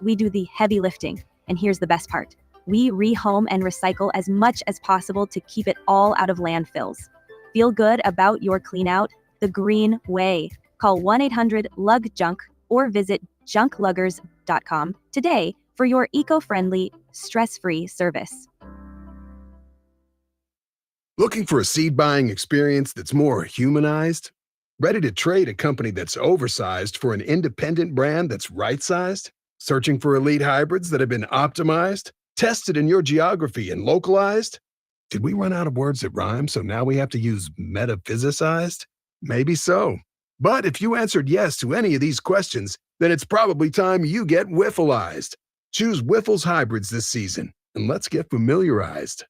We do the heavy lifting. And here's the best part. We rehome and recycle as much as possible to keep it all out of landfills. Feel good about your clean out the green way. Call 1-800-LUG-JUNK or visit junkluggers.com today for your eco-friendly, stress-free service. Looking for a seed buying experience that's more humanized? Ready to trade a company that's oversized for an independent brand that's right-sized? Searching for elite hybrids that have been optimized, tested in your geography, and localized? Did we run out of words that rhyme, so now we have to use metaphysicized? Maybe so. But if you answered yes to any of these questions, then it's probably time you get Wiffleized. Choose Wiffles hybrids this season, and let's get familiarized.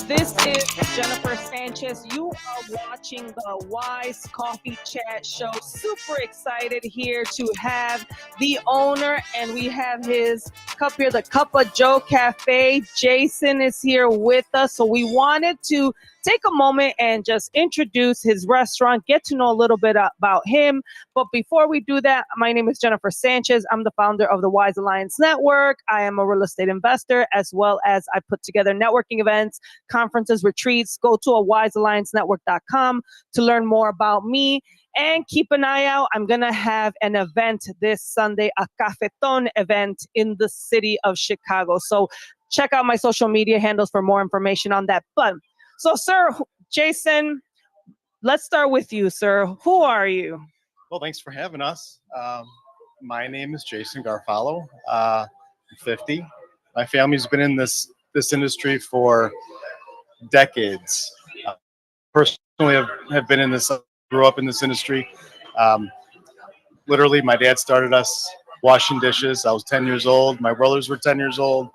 This is Jennifer Sanchez. You are watching the Wise Coffee Chat Show. Super excited here to have the owner, and we have his cup here, the Cup of Joe Cafe. Jason is here with us. So we wanted to take a moment and just introduce his restaurant, get to know a little bit about him. But before we do that, my name is Jennifer Sanchez. I'm the founder of the Wise Alliance Network. I am a real estate investor, as well as I put together networking events, conferences, retreats. Go to wisealliancenetwork.com to learn more about me. And keep an eye out. I'm going to have an event this Sunday, a cafeton event in the city of Chicago. So check out my social media handles for more information on that. But so, sir, Jason, let's start with you, sir. Who are you? Well, thanks for having us. My name is Jason Garfalo. I'm 50. My family's been in this industry for decades. Personally, have been in this. Grew up in this industry. Literally, my dad started us washing dishes. I was 10 years old. My brothers were 10 years old.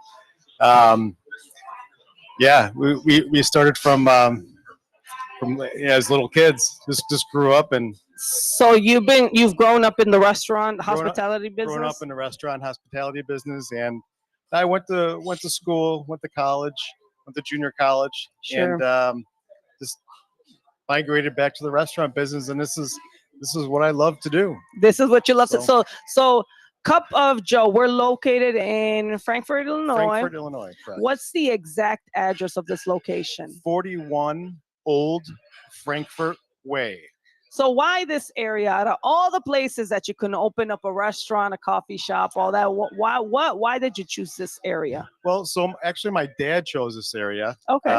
We started from as little kids. Just grew up and. So you've grown up in the restaurant hospitality business. Grown up in the restaurant hospitality business, and I went to school, went to college, went to junior college, Sure. and just migrated back to the restaurant business, and this is what I love to do. This is what you love to. So Cup of Joe, we're located in Frankfort, Illinois. Frankfort, Illinois, correct. What's the exact address of this location? 41 Old Frankfort Way. So why this area? Out of all the places that you can open up a restaurant, a coffee shop, all that, why did you choose this area? Well, so actually my dad chose this area. Okay.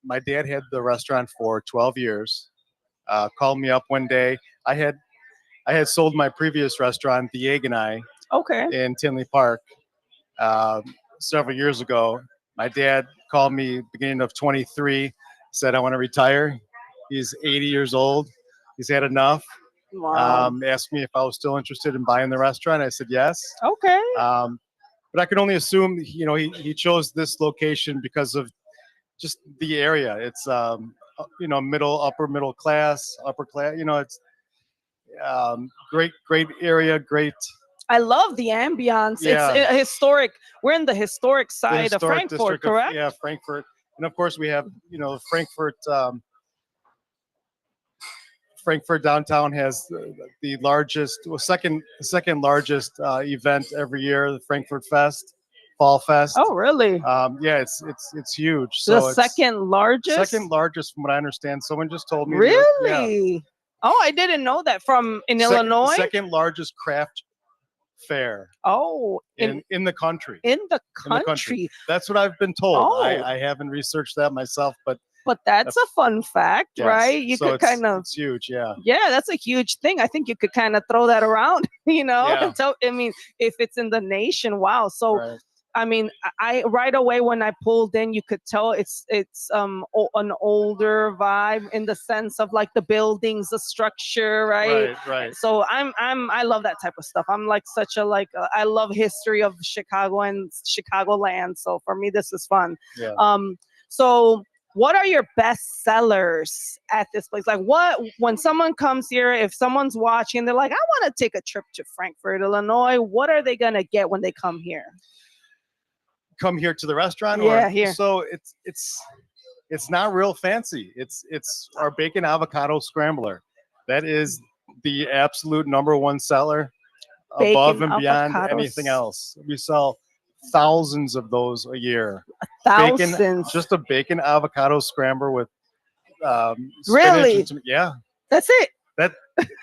My dad had the restaurant for 12 years. Called me up one day. I had sold my previous restaurant, The Egg and I, in Tinley Park, several years ago. My dad called me beginning of 23, said, I want to retire. He's 80 years old. He's had enough. Wow. Asked me if I was still interested in buying the restaurant. I said yes. Okay. But I can only assume, he chose this location because of just the area. It's, upper middle class, upper class. It's great area, great. I love the ambiance. Yeah. It's historic. We're in the historic side of Frankfort, correct? Frankfort. And of course we have, Frankfort downtown has the largest, second largest event every year, the Frankfurt Fest, Fall Fest. Oh, really? It's huge. So the second largest? Second largest, from what I understand. Someone just told me. Really? Yeah. Oh, I didn't know that. In Illinois? Second largest craft fair. Oh, in the country. In the country. That's what I've been told. Oh. I haven't researched that myself, but that's a fun fact, yes. right? You could kind of. It's huge, yeah. Yeah, that's a huge thing. I think you could kind of throw that around, Yeah. So, if it's in the nation, wow. So, right. I right away when I pulled in, you could tell it's an older vibe in the sense of like the buildings, the structure, right? Right. So I love that type of stuff. I'm like I love history of Chicago and Chicagoland. So for me, this is fun. Yeah. So what are your best sellers at this place? Like when someone comes here, if someone's watching, they're like, I want to take a trip to Frankfort, Illinois. What are they going to get when they come here? come here to the restaurant? Yeah, Or here. so it's not real fancy. It's our bacon avocado scrambler. That is the absolute #1 seller, above Bacon and beyond anything avocados. else. We sell thousands of those a year. Bacon, Thousands. just a bacon avocado scrambler with spinach Really? and yeah. That's it.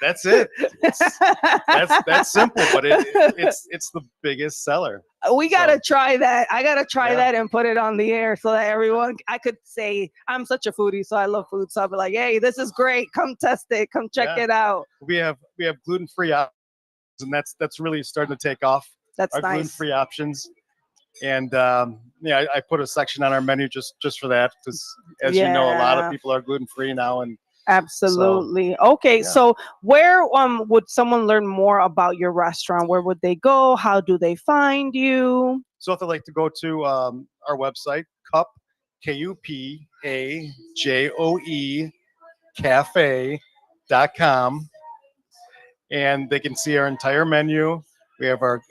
That's it. That's simple, but it's the biggest seller. We gotta So, try that. I gotta try Yeah. that and put it on the air so that everyone, I could say, I'm such a foodie, so I love food. So I'll be like, hey, this is great. Come test it. Come check Yeah. it out. We have gluten-free options, and that's really starting to take off. That's Our nice. gluten-free options, and yeah, I put a section on our menu just for that, because as you know, a lot of Yeah. people are gluten-free now, and Absolutely. Okay, yeah. so where would someone learn more about your restaurant? Where would they go? How do they find you? So if they'd like to go to our website, KUPAJOE cafe.com, and they can see our entire menu. We have our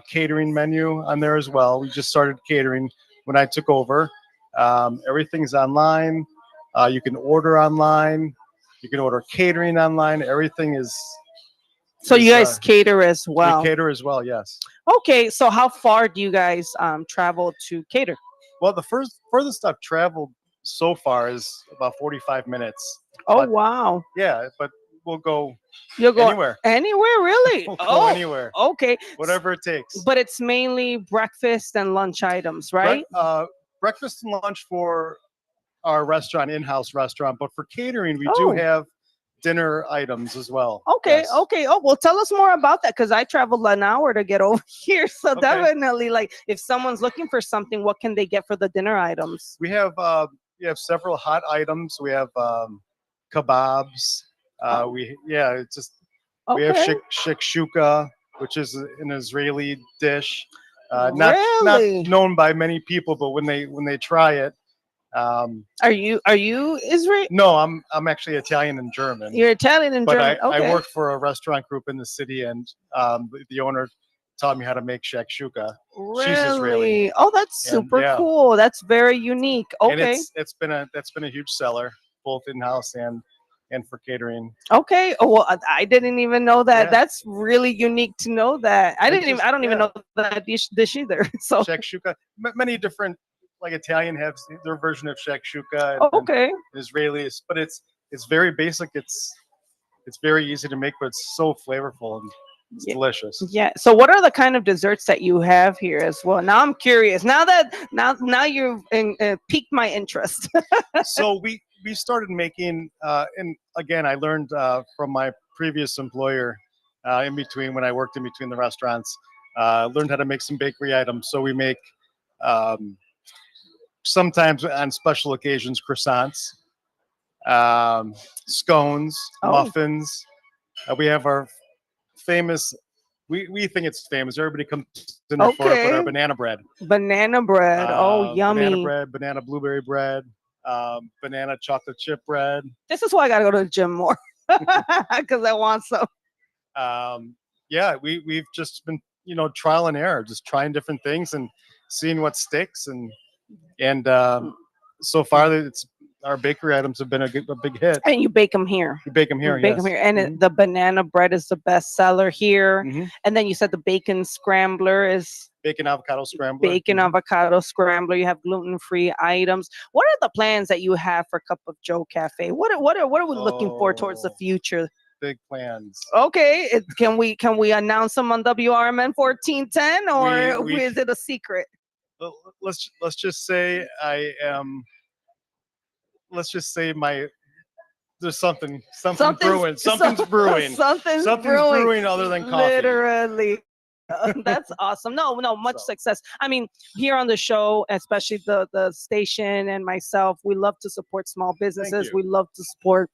catering menu on there as well. We just started catering when I took over. Everything's online. You can order online. You can order catering online. Everything is. So you guys cater as well. We cater as well, yes. Okay, so how far do you guys travel to cater? Well, the furthest I've traveled so far is about 45 minutes. Oh, But- wow. Yeah, but we'll go You'll go anywhere. Anywhere, really? We'll go Oh, anywhere. okay. Whatever it takes. But it's mainly breakfast and lunch items, right? Breakfast and lunch for our restaurant, in-house restaurant, but for catering, we Oh. do have dinner items as well. Okay, Yes. okay. Oh, well, tell us more about that, because I traveled an hour to get over here. So Okay. definitely, like, if someone's looking for something, what can they get for the dinner items? We have several hot items. We have kebabs. It's just we have Okay. shakshuka, which is an Israeli dish. Really? Not known by many people, but when they try it, Are you Israeli? no, I'm actually Italian and German. You're Italian and But German. I Okay. work for a restaurant group in the city, and the owner taught me how to make shakshuka. Really? She's Israeli. Oh, that's And, super yeah. cool. That's very unique. And Okay. that's been a huge seller, both in house and for catering. Okay. Oh, well, I didn't even know that. Yeah. That's really unique to know that. I don't even Yeah. know that dish either. So Shakshuka, many different, like Italian have their version of shakshuka, and okay. Israelis, but it's very basic. It's very easy to make, but it's so flavorful and it's Yeah. delicious. Yeah. So what are the kind of desserts that you have here as well? Now I'm curious. Now you've piqued my interest. So we started making, and again, I learned from my previous employer when I worked in between the restaurants, learned how to make some bakery items. So we make sometimes on special occasions croissants, scones, Oh. muffins. We have our famous. We think it's famous. Everybody comes in there for it, but our Okay. banana bread. Banana bread. Oh, yummy. Banana bread, banana blueberry bread, banana chocolate chip bread. This is why I gotta go to the gym more. Because I want some. Yeah, we've just been trial and error, just trying different things and seeing what sticks, and so far it's our bakery items have been a big hit. And you bake them here. We bake them here. You bake Yes. them here, and Mhm. the banana bread is the best seller here. Mhm. And then you said the bacon scrambler is Bacon avocado scrambler. bacon Mhm. avocado scrambler. You have gluten-free items. What are the plans that you have for Cup of Joe Cafe? What are we looking for towards the Oh. future? Big plans. Okay, can we announce them on WRMN 1410, or We- is it a secret? Let's just say I am. Let's just say there's something brewing. Something's brewing. Something's brewing. brewing Other than coffee. Literally. That's awesome. No, much So. success. I mean, here on the show, especially the station and myself, we love to support small businesses. you. We love to support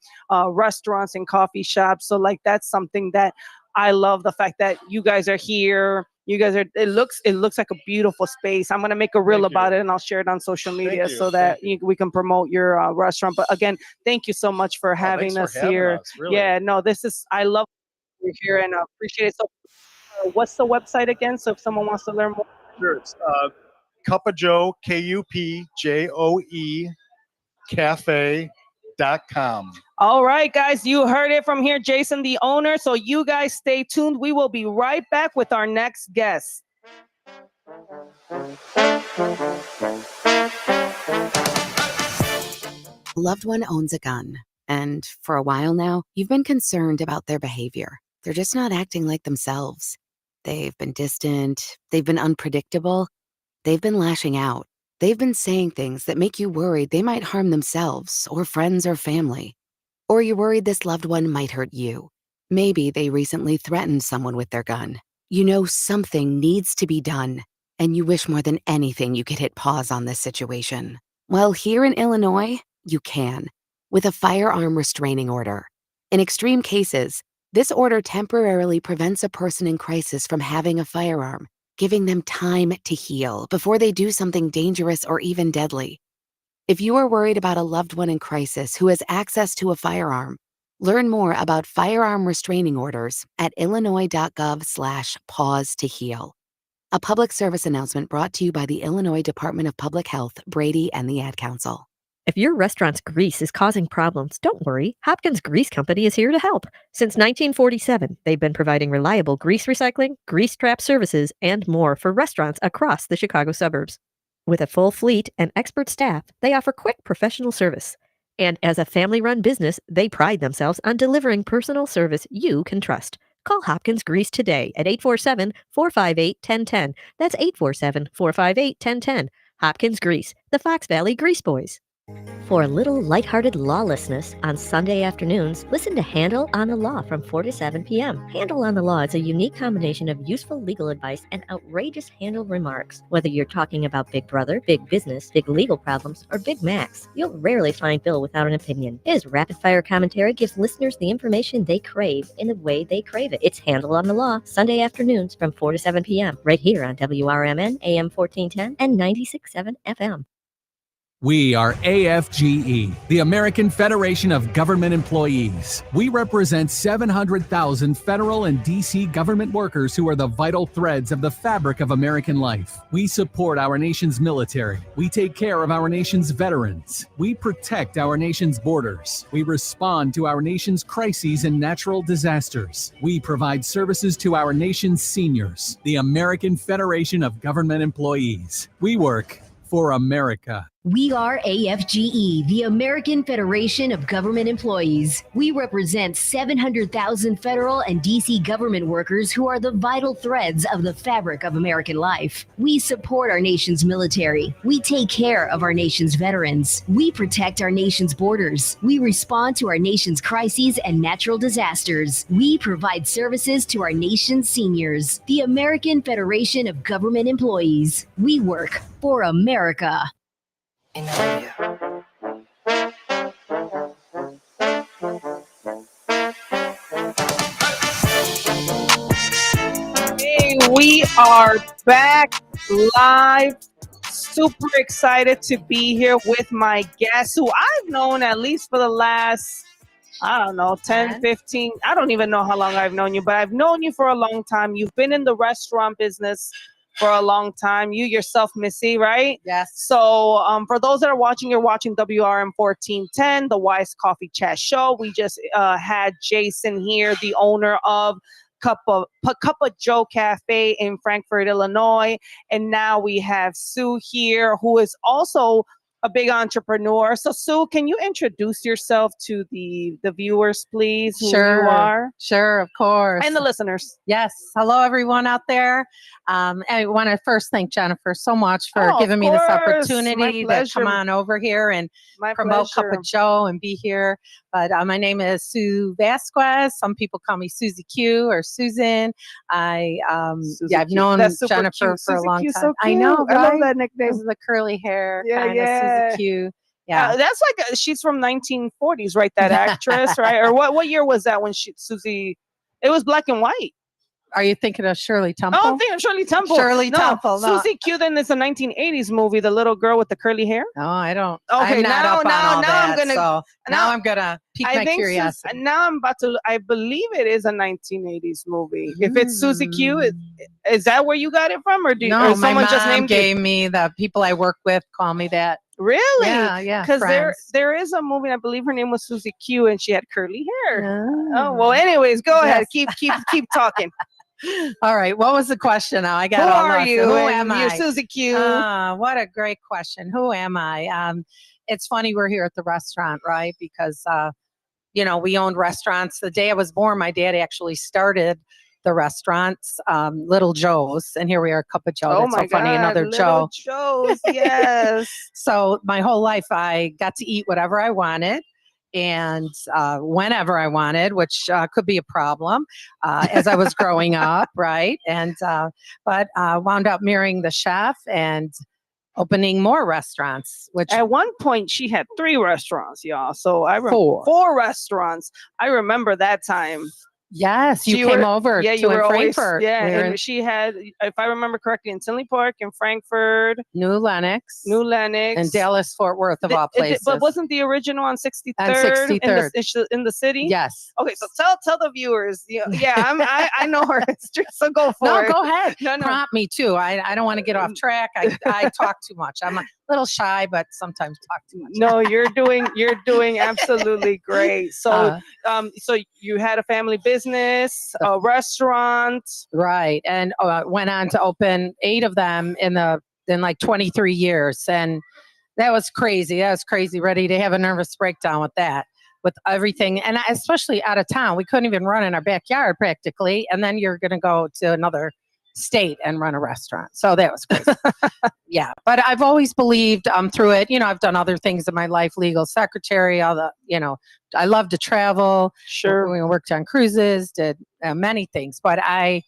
restaurants and coffee shops. So like that's something that I love, the fact that you guys are here. You guys are. It looks like a beautiful space. I'm gonna make a reel Thank about you. it and I'll share it on social media you. so that we can promote your restaurant. But again, thank you so much for having Thanks us for having here. us, really. Yeah, no, I love you're here and I appreciate it. So, what's the website again? So if someone wants to learn more. Sure. It's Cup of Joe, KUPJOE, cafe.com. All right, guys, you heard it from here, Jason, the owner. So you guys stay tuned. We will be right back with our next guest. A loved one owns a gun, and for a while now, you've been concerned about their behavior. They're just not acting like themselves. They've been distant, they've been unpredictable, they've been lashing out. They've been saying things that make you worried they might harm themselves or friends or family. Or you're worried this loved one might hurt you. Maybe they recently threatened someone with their gun. You know something needs to be done, and you wish more than anything you could hit pause on this situation. Well, here in Illinois, you can, with a firearm restraining order. In extreme cases, this order temporarily prevents a person in crisis from having a firearm, giving them time to heal before they do something dangerous or even deadly. If you are worried about a loved one in crisis who has access to a firearm, learn more about firearm restraining orders at illinois.gov/pause to heal. A public service announcement brought to you by the Illinois Department of Public Health, Brady, and the Ad Council. If your restaurant's grease is causing problems, don't worry. Hopkins Grease Company is here to help. Since 1947, they've been providing reliable grease recycling, grease trap services, and more for restaurants across the Chicago suburbs. With a full fleet and expert staff, they offer quick professional service. And as a family-run business, they pride themselves on delivering personal service you can trust. Call Hopkins Grease today at 847-458-1010. That's 847-458-1010. Hopkins Grease, the Fox Valley Grease Boys. For a little lighthearted lawlessness on Sunday afternoons, listen to Handle on the Law from 4 to 7 p.m. Handle on the Law is a unique combination of useful legal advice and outrageous handle remarks. Whether you're talking about Big Brother, big business, big legal problems, or Big Macs, you'll rarely find Bill without an opinion. His rapid-fire commentary gives listeners the information they crave in the way they crave it. It's Handle on the Law, Sunday afternoons from 4 to 7 p.m. right here on WRMN, AM 1410 and 96.7 FM. We are AFGE, the American Federation of Government Employees. We represent 700,000 federal and D.C. government workers who are the vital threads of the fabric of American life. We support our nation's military. We take care of our nation's veterans. We protect our nation's borders. We respond to our nation's crises and natural disasters. We provide services to our nation's seniors. The American Federation of Government Employees. We work for America. We are AFGE, the American Federation of Government Employees. We represent 700,000 federal and D.C. government workers who are the vital threads of the fabric of American life. We support our nation's military. We take care of our nation's veterans. We protect our nation's borders. We respond to our nation's crises and natural disasters. We provide services to our nation's seniors. The American Federation of Government Employees. We work for America. Hey, we are back live. Super excited to be here with my guest, who I've known at least for the last, 10, 15. I don't even know how long I've known you, but I've known you for a long time. You've been in the restaurant business for a long time. You yourself, Missy, right? Yes. So for those that are watching, you're watching WRM 1410, the Wise Coffee Chat Show. We just had Jason here, the owner of Cup of Joe Cafe in Frankfort, Illinois. And now we have Sue here, who is also a big entrepreneur. So Sue, can you introduce yourself to the viewers, please? Who you are? Sure, of course. And the listeners. Yes. Hello, everyone out there. I want to first thank Jennifer so much for giving me this opportunity to come on over here and promote Cup of Joe and be here. But my name is Sue Vazquez. Some people call me Susie Q or Susan. I've known Jennifer for a long time. So I know, right? I love that nickname. This is the curly hair, yeah. Susie Q. Yeah, that's like she's from 1940s, right? That actress, right? Or what year was that when Susie? It was black and white. Are you thinking of Shirley Temple? Oh, I'm thinking of Shirley Temple. Shirley no, Temple. No. Susie Q. Then it's a 1980s movie, the little girl with the curly hair. No, I don't. Okay, I'm not now, up on now, all now that, I'm gonna. so now I'm gonna pique I my think curiosity. now I'm about to. I believe it is a 1980s movie. If it's Susie Q, is that where you got it from, or No, or someone my just mom named gave me the people I work with call me that. Really? Yeah. Because friends. there is a movie. I believe her name was Susie Q, and she had curly hair. Ah. Oh well. Anyways, go ahead. Yes. Keep talking. All right. What was the question now? I got Who all are lost. you? Who And am you're I? Susie Q. What a great question. Who am I? It's funny we're here at the restaurant, right? Because we owned restaurants. The day I was born, my dad actually started the restaurants, Little Joe's, and here we are, Cup of Joe. Oh That's my so funny, God, another Little Joe. Joe's, yes. So my whole life, I got to eat whatever I wanted. And whenever I wanted, which could be a problem as I was growing up, right? And but wound up marrying the chef and opening more restaurants. Which at one point she had 3 restaurants, y'all. So I remember 4 restaurants. I remember that time. Yes, you came over yeah, to you were always, Frankfurt. yeah, and she had, if I remember correctly, in Tinley Park, in Frankfurt, New Lenox, and Dallas Fort Worth of all places. But wasn't the original on 63rd, on 63rd. In the city? Yes. Okay, so tell the viewers. I know her history, so go for it. No, go ahead. No. Prompt me too. I don't want to get off track. I talk too much. I'm a little shy, but sometimes talk too much. No, you're doing absolutely great. So so you had a family business, a restaurant, right? And went on to open 8 of them in like 23 years, and that was crazy. Ready to have a nervous breakdown with that, with everything, and especially out of town. We couldn't even run in our backyard practically, and then you're going to go to another state and run a restaurant. So that was crazy. Yeah, but I've always believed through it. I've done other things in my life, legal secretary, all the, I love to travel. Sure. We worked on cruises, did many things, but I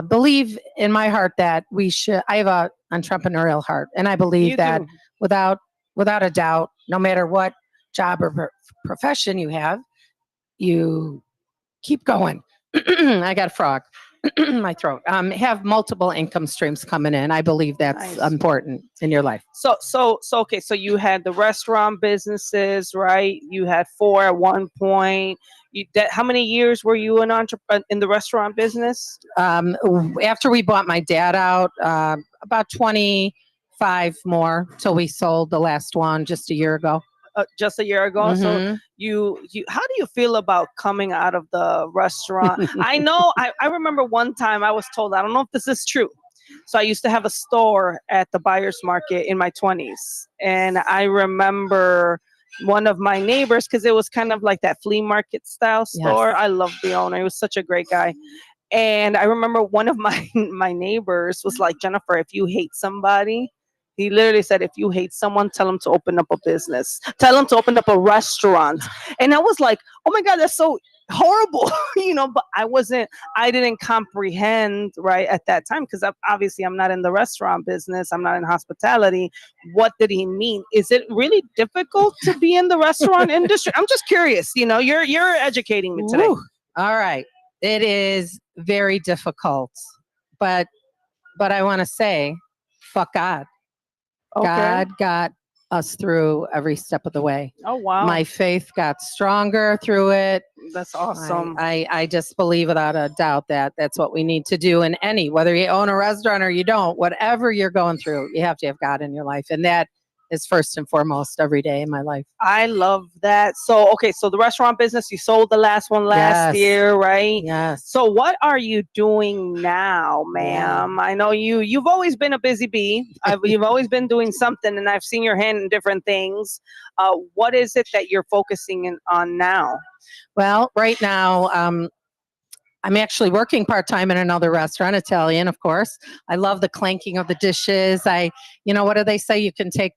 believe in my heart that I have a entrepreneurial heart, and I believe that without a doubt, no matter what job or profession you have, you keep going. I got a frog. My throat. Have multiple income streams coming in. I believe that's important in your life. So okay. So you had the restaurant businesses, right? You had 4 at one point. How many years were you an entrepreneur in the restaurant business? After we bought my dad out, about 25 more till we sold the last one just a year ago. Just a year ago. Mm-hmm. So you how do you feel about coming out of the restaurant? I know I remember one time I was told, I don't know if this is true. So I used to have a store at the buyer's market in my 20s. And I remember one of my neighbors, because it was kind of like that flea market style store. Yes. I loved the owner. He was such a great guy. And I remember one of my neighbors was like, Jennifer, if you hate somebody, he literally said, if you hate someone, tell them to open up a business. Tell them to open up a restaurant. And I was like, oh my God, that's so horrible. But I didn't comprehend right at that time, because obviously I'm not in the restaurant business. I'm not in hospitality. What did he mean? Is it really difficult to be in the restaurant industry? I'm just curious. You're educating me today. Woo. All right. It is very difficult, but I want to say, fuck God. Okay. God got us through every step of the way. Oh, wow. My faith got stronger through it. That's awesome. I just believe without a doubt that that's what we need to do in whether you own a restaurant or you don't, whatever you're going through, you have to have God in your life. And that is first and foremost every day in my life. I love that. So the restaurant business, you sold the last one last year, right? Yes. So what are you doing now, ma'am? I know you've always been a busy bee. You've always been doing something, and I've seen your hand in different things. What is it that you're focusing on now? Well, right now, I'm actually working part-time in another restaurant, Italian, of course. I love the clanking of the dishes. What do they say? You can take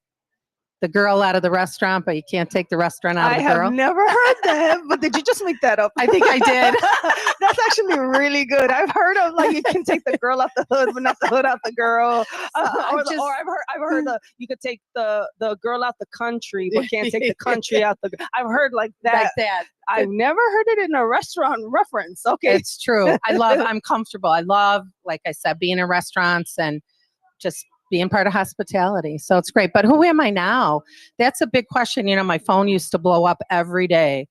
the girl out of the restaurant, but you can't take the restaurant out of the girl. I have never heard that, but did you just make that up? I think I did. That's actually really good. I've heard of like you can take the girl out the hood, but not the hood out the girl. Or I've heard you could take the girl out the country, but can't take the country out the. I've heard like that. Like that. I've never heard it in a restaurant reference. Okay, it's true. I'm comfortable. I love, like I said, being in restaurants and just being part of hospitality. So it's great. But who am I now? That's a big question. You know, my phone used to blow up every day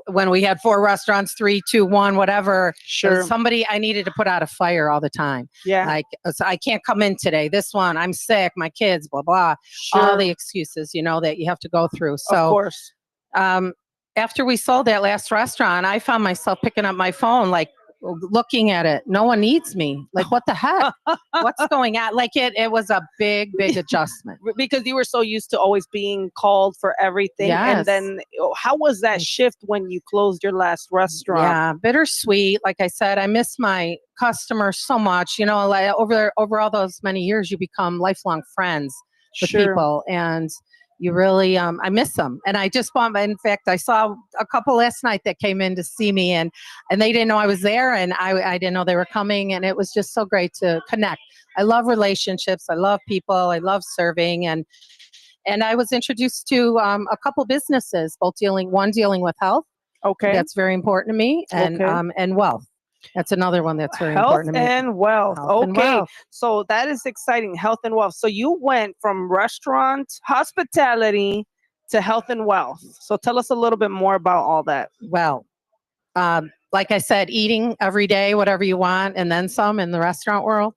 when we had 4 restaurants, 3, 2, 1, whatever. Sure. Somebody I needed to put out a fire all the time. Yeah. Like, so I can't come in today. This one, I'm sick, my kids, blah, blah. Sure. All the excuses, you know, that you have to go through. So, of course. After we sold that last restaurant, I found myself picking up my phone, like looking at it. No one needs me. Like, what the heck? What's going on? Like it was a big adjustment. Because you were so used to always being called for everything. Yes. And then how was that shift when you closed your last restaurant? Yeah, bittersweet. Like I said, I miss my customers so much. You know, like over all those many years, you become lifelong friends with people. And you really, I miss them. And I just bought, in fact, I saw a couple last night that came in to see me and they didn't know I was there and I didn't know they were coming. And it was just so great to connect. I love relationships. I love people. I love serving. And I was introduced to a couple businesses, one dealing with health. Okay. That's very important to me. And wealth. That's another one that's very important to me. And wealth. Health and wealth. So that is exciting. Health and wealth. So you went from restaurant, hospitality to health and wealth. So tell us a little bit more about all that. Well, like I said, eating every day, whatever you want, and then some in the restaurant world.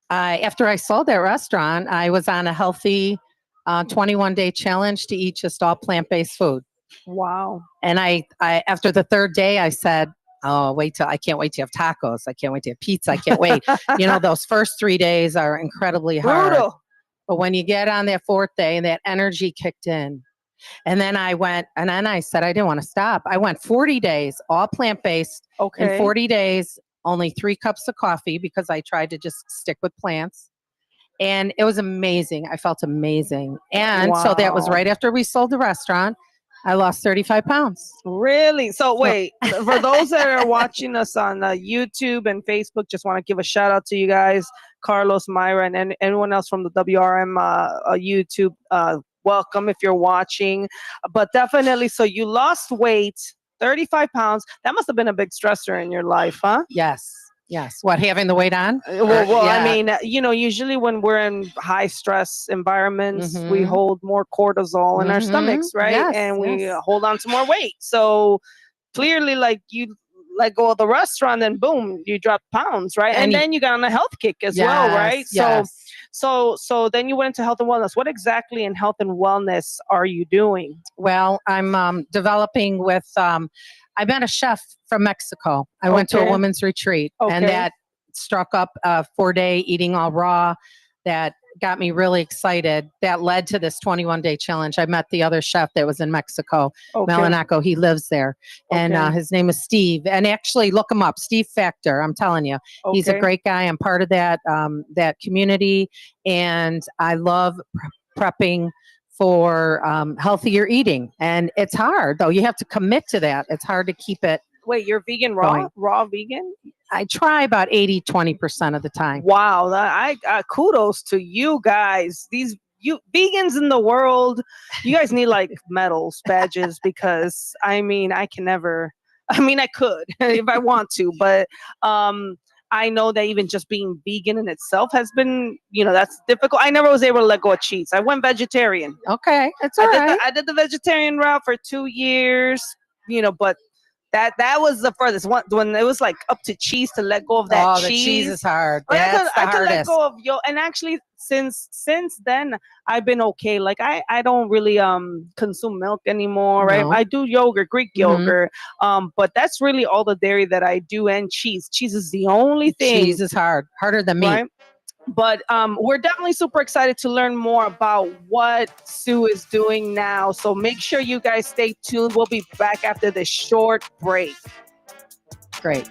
After I sold that restaurant, I was on a healthy 21-day challenge to eat just all plant-based food. Wow. And I after the 3rd day, I said, oh, I can't wait to have tacos. I can't wait to have pizza. I can't wait. You know, those first 3 days are incredibly hard. Brutal. But when you get on that 4th day and that energy kicked in, and then I went, and then I said, I didn't want to stop. I went 40 days, all plant-based. Okay. In 40 days, only 3 cups of coffee because I tried to just stick with plants. And it was amazing. I felt amazing. And so that was right after we sold the restaurant. I lost 35 pounds. Really? So wait, for those that are watching us on YouTube and Facebook, just want to give a shout out to you guys, Carlos, Myra, and anyone else from the WRM YouTube. Welcome if you're watching. But definitely, so you lost weight, 35 pounds. That must have been a big stressor in your life, huh? Yes. Yes. What, having the weight on? Well, yeah. I mean, you know, usually when we're in high stress environments, we hold more cortisol in our stomachs, right? Yes, and we hold on to more weight. So clearly, like, you let go of the restaurant and boom, you drop pounds, right? And then you got on a health kick as well, right? Yes. So then you went into health and wellness. What exactly in health and wellness are you doing? Well, I'm developing with, I met a chef from Mexico. I went to a women's retreat and that struck up a 4-day eating all raw that got me really excited. That led to this 21-day challenge. I met the other chef that was in Mexico, Malanaco. He lives there. And his name is Steve. And actually, look him up, Steve Factor. I'm telling you, he's a great guy. I'm part of that community. And I love prepping for healthier eating. And it's hard, though. You have to commit to that. It's hard to keep it. Wait, you're vegan raw vegan? I try about 20% of the time. Wow. I kudos to you guys. You vegans in the world, you guys need like medals, badges, because I mean, I could if I want to, but I know that even just being vegan in itself has been, you know, that's difficult. I never was able to let go of cheese. I went vegetarian. Okay. That's all right. I did the vegetarian route for 2 years, you know, but that was the furthest one when it was like up to cheese to let go of that cheese. The cheese is hard. I could let go of and actually since then I've been okay. Like I don't really consume milk anymore, right? I do yogurt, Greek yogurt. But that's really all the dairy that I do, and cheese. Cheese is the only thing. Cheese is harder than meat. Right? But we're definitely super excited to learn more about what Sue is doing now. So make sure you guys stay tuned. We'll be back after this short break. Great.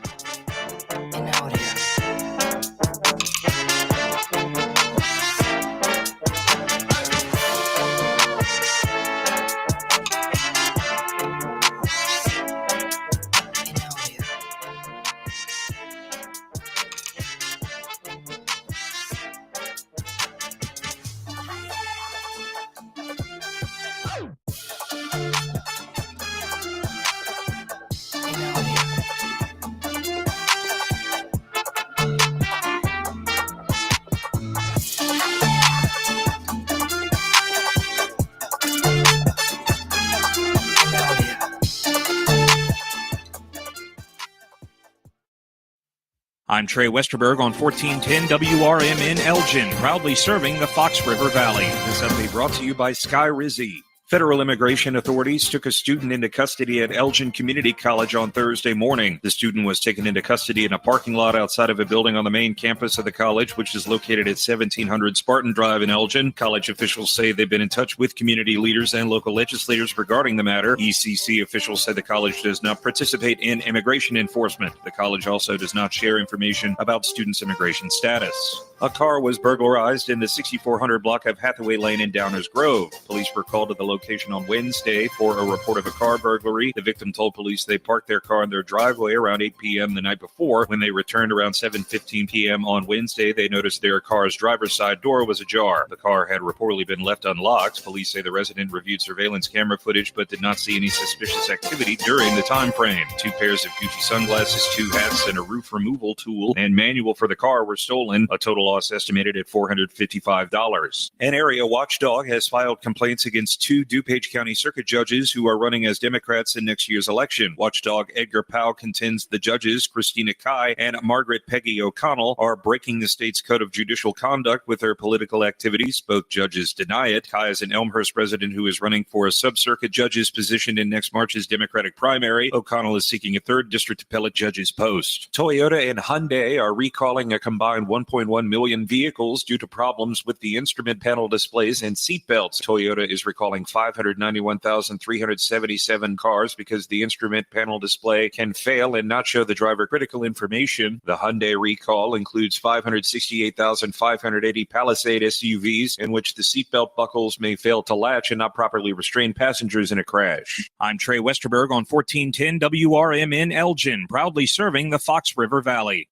I'm Trey Westerberg on 1410 WRM in Elgin, proudly serving the Fox River Valley. This update brought to you by Sky Rizzi. Federal immigration authorities took a student into custody at Elgin Community College on Thursday morning. The student was taken into custody in a parking lot outside of a building on the main campus of the college, which is located at 1700 Spartan Drive in Elgin. College officials say they've been in touch with community leaders and local legislators regarding the matter. ECC officials said the college does not participate in immigration enforcement. The college also does not share information about students' immigration status. A car was burglarized in the 6400 block of Hathaway Lane in Downers Grove. Police were called to the location on Wednesday for a report of a car burglary. The victim told police they parked their car in their driveway around 8 p.m. the night before. When they returned around 7:15 p.m. on Wednesday, they noticed their car's driver's side door was ajar. The car had reportedly been left unlocked. Police say the resident reviewed surveillance camera footage but did not see any suspicious activity during the time frame. 2 pairs of Gucci sunglasses, 2 hats, and a roof removal tool and manual for the car were stolen. A total loss estimated at $455. An area watchdog has filed complaints against 2 DuPage County Circuit judges who are running as Democrats in next year's election. Watchdog Edgar Powell contends the judges, Christina Kai and Margaret Peggy O'Connell, are breaking the state's code of judicial conduct with their political activities. Both judges deny it. Kai is an Elmhurst resident who is running for a sub-circuit judge's position in next March's Democratic primary. O'Connell is seeking a 3rd district appellate judge's post. Toyota and Hyundai are recalling a combined 1.1 million vehicles due to problems with the instrument panel displays and seatbelts. Toyota is recalling 591,377 cars because the instrument panel display can fail and not show the driver critical information. The Hyundai recall includes 568,580 Palisade SUVs in which the seatbelt buckles may fail to latch and not properly restrain passengers in a crash. I'm Trey Westerberg on 1410 WRM in Elgin, proudly serving the Fox River Valley.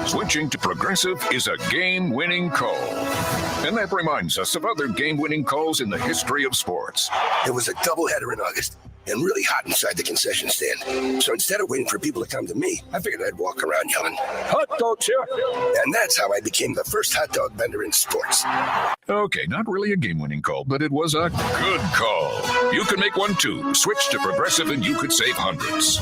Switching to Progressive is a game-winning call. And that reminds us of other game-winning calls in the history of sports. It was a doubleheader in August and really hot inside the concession stand. So instead of waiting for people to come to me, I figured I'd walk around yelling, "Hot dogs here!" And that's how I became the first hot dog vendor in sports. Okay, not really a game-winning call, but it was a good call. You can make one too. Switch to Progressive and you could save hundreds.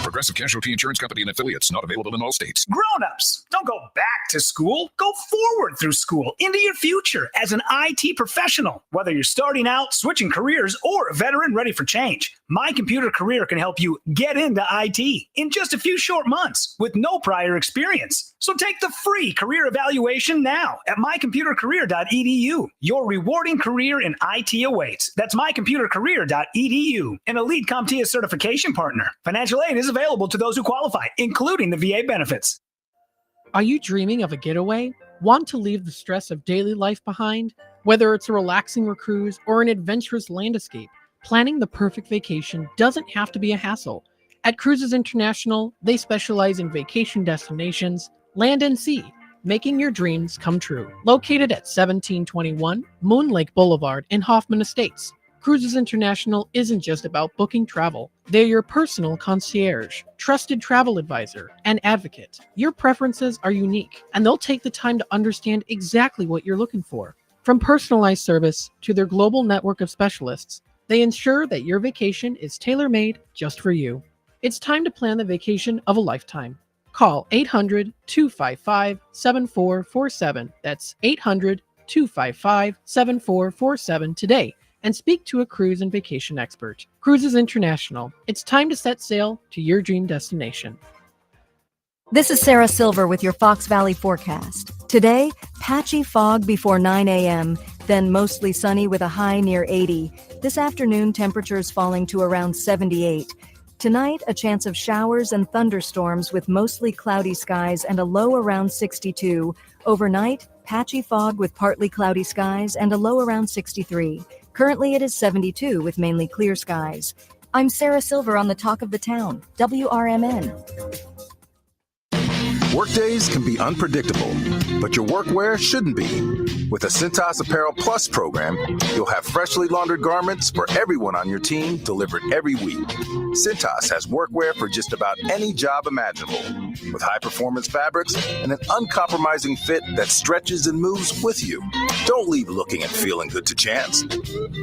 Progressive Casualty Insurance Company and affiliates, not available in all states. Grown-ups, don't go back to school. Go forward through school into your future as an IT professional. Whether you're starting out, switching careers, or a veteran ready for change, My Computer Career can help you get into IT in just a few short months with no prior experience. So take the free career evaluation now at mycomputercareer.edu. Your rewarding career in IT awaits. That's mycomputercareer.edu. An Elite CompTIA certification partner. Financial aid is available to those who qualify, including the VA benefits. Are you dreaming of a getaway? Want to leave the stress of daily life behind? Whether it's a relaxing cruise or an adventurous land escape, planning the perfect vacation doesn't have to be a hassle. At Cruises International, they specialize in vacation destinations, land and sea, making your dreams come true. Located at 1721 Moon Lake Boulevard in Hoffman Estates, Cruises International isn't just about booking travel. They're your personal concierge, trusted travel advisor, and advocate. Your preferences are unique, and they'll take the time to understand exactly what you're looking for. From personalized service to their global network of specialists, they ensure that your vacation is tailor-made just for you. It's time to plan the vacation of a lifetime. Call 800-255-7447. That's 800-255-7447 today and speak to a cruise and vacation expert. Cruises International. It's time to set sail to your dream destination. This is Sarah Silver with your Fox Valley forecast. Today, patchy fog before 9 a.m., then mostly sunny with a high near 80. This afternoon, temperatures falling to around 78. Tonight, a chance of showers and thunderstorms with mostly cloudy skies and a low around 62. Overnight, patchy fog with partly cloudy skies and a low around 63. Currently, it is 72 with mainly clear skies. I'm Sarah Silver on the Talk of the Town, WRMN. Workdays can be unpredictable, but your workwear shouldn't be. With a Cintas Apparel Plus program, you'll have freshly laundered garments for everyone on your team delivered every week. Cintas has workwear for just about any job imaginable, with high-performance fabrics and an uncompromising fit that stretches and moves with you. Don't leave looking and feeling good to chance.